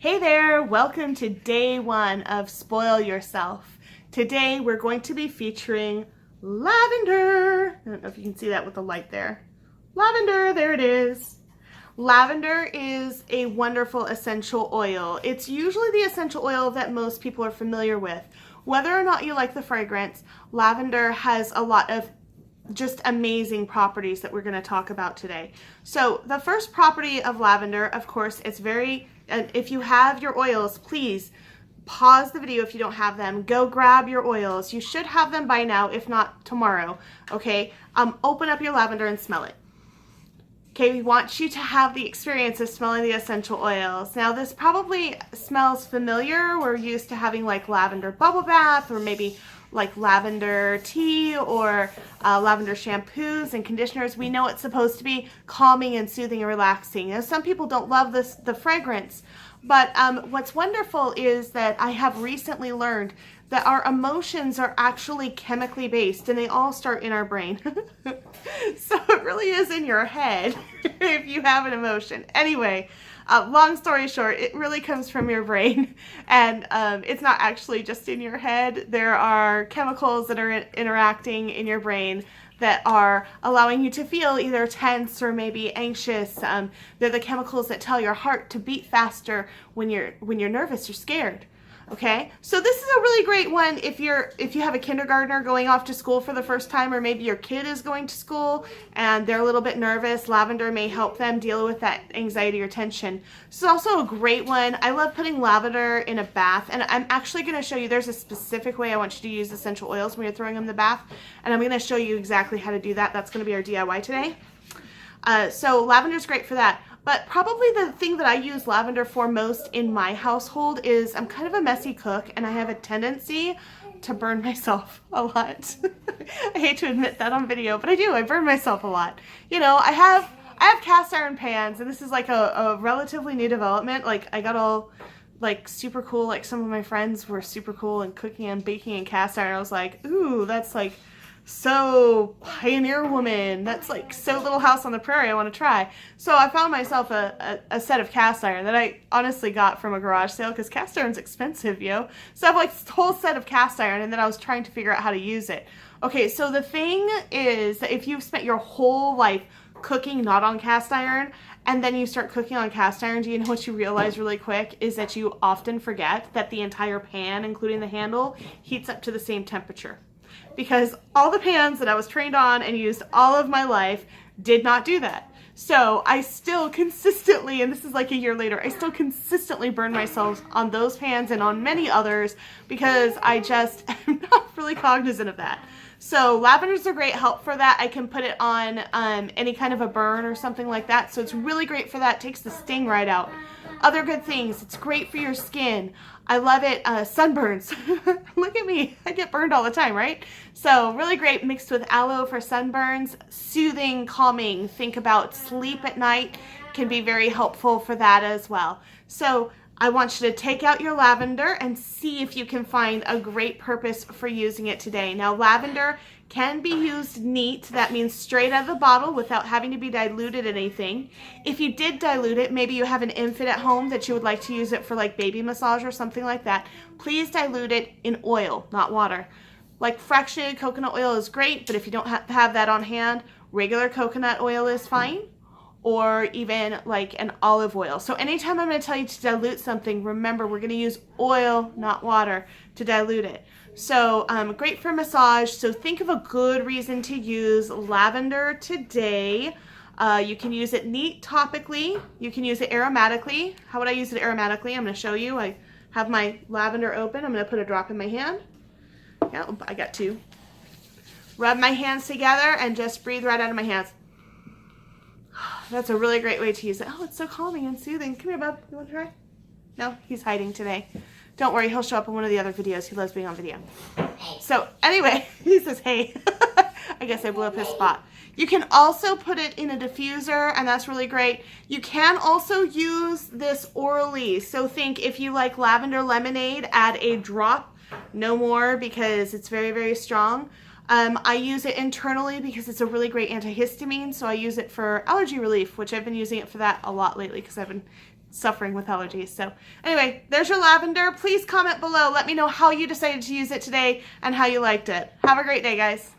Hey there, welcome to day one of Spoil Yourself. Today we're going to be featuring lavender. I don't know if you can see that with the light there. Lavender, there it is. Lavender is a wonderful essential oil. It's usually the essential oil that most people are familiar with. Whether or not you like the fragrance, lavender has a lot of just amazing properties that we're going to talk about today. So the first property of lavender, of course, it's very, if you have your oils, please pause the video if you don't have them. Go grab your oils. You should have them by now, if not tomorrow. Okay, open up your lavender and smell it. Okay, we want you to have the experience of smelling the essential oils. Now this probably smells familiar. We're used to having like lavender bubble bath or maybe like lavender tea or lavender shampoos and conditioners. We know it's supposed to be calming and soothing and relaxing. Now, some people don't love the fragrance, but what's wonderful is that I have recently learned that our emotions are actually chemically based and they all start in our brain. So it really is in your head if you have an emotion. Anyway, long story short, it really comes from your brain, and it's not actually just in your head. There are chemicals that are interacting in your brain that are allowing you to feel either tense or maybe anxious. They're the chemicals that tell your heart to beat faster when you're nervous or scared. Okay, so this is a really great one if you have a kindergartner going off to school for the first time, or maybe your kid is going to school and they're a little bit nervous. Lavender may help them deal with that anxiety or tension. This is also a great one. I love putting lavender in a bath, and I'm actually going to show you, there's a specific way I want you to use essential oils when you're throwing them in the bath, and I'm going to show you exactly how to do that. That's going to be our DIY today. So lavender is great for that. But probably the thing that I use lavender for most in my household is I'm kind of a messy cook and I have a tendency to burn myself a lot. I hate to admit that on video, but I do. I burn myself a lot. You know, I have cast iron pans, and this is like a relatively new development. Like, I got all like super cool. Like, some of my friends were super cool and cooking and baking in cast iron. I was like, ooh, that's like so pioneer woman. That's like so Little House on the Prairie. I want to try. So I found myself a set of cast iron that I honestly got from a garage sale, because cast iron's expensive, yo. So I have like this whole set of cast iron, and then I was trying to figure out how to use it. Okay, so the thing is that if you've spent your whole life cooking not on cast iron, and then you start cooking on cast iron, do you know what you realize really quick is that you often forget that the entire pan, including the handle, heats up to the same temperature. Because all the pans that I was trained on and used all of my life did not do that. So I still consistently, and this is like a year later, I still consistently burn myself on those pans and on many others because I just am not really cognizant of that. So lavender's a great help for that. I can put it on any kind of a burn or something like that. So it's really great for that. It takes the sting right out. Other good things, it's great for your skin. I love it. Sunburns. Look at me. I get burned all the time, right? So really great mixed with aloe for sunburns. Soothing, calming. Think about sleep at night. Can be very helpful for that as well. So I want you to take out your lavender and see if you can find a great purpose for using it today. Now, lavender can be used neat. That means straight out of the bottle without having to be diluted in anything. If you did dilute it, maybe you have an infant at home that you would like to use it for like baby massage or something like that, please dilute it in oil, not water. Like fractionated coconut oil is great, but if you don't have that on hand, regular coconut oil is fine, or even like an olive oil. So anytime I'm going to tell you to dilute something, remember we're going to use oil, not water, to dilute it. So great for massage. So think of a good reason to use lavender today. You can use it neat topically. You can use it aromatically. How would I use it aromatically? I'm going to show you. I have my lavender open. I'm going to put a drop in my hand. Yeah, I got two. Rub my hands together and just breathe right out of my hands. That's a really great way to use it. Oh, it's so calming and soothing. Come here, bub. You want to try? No, he's hiding today. Don't worry, he'll show up in one of the other videos. He loves being on video. So anyway, he says, hey. I guess I blew up his spot. You can also put it in a diffuser, and that's really great. You can also use this orally. So think if you like lavender lemonade, add a drop, no more, because it's very, very strong. I use it internally because it's a really great antihistamine, so I use it for allergy relief, which I've been using it for that a lot lately because I've been suffering with allergies. So anyway, there's your lavender. Please comment below. Let me know how you decided to use it today and how you liked it. Have a great day, guys.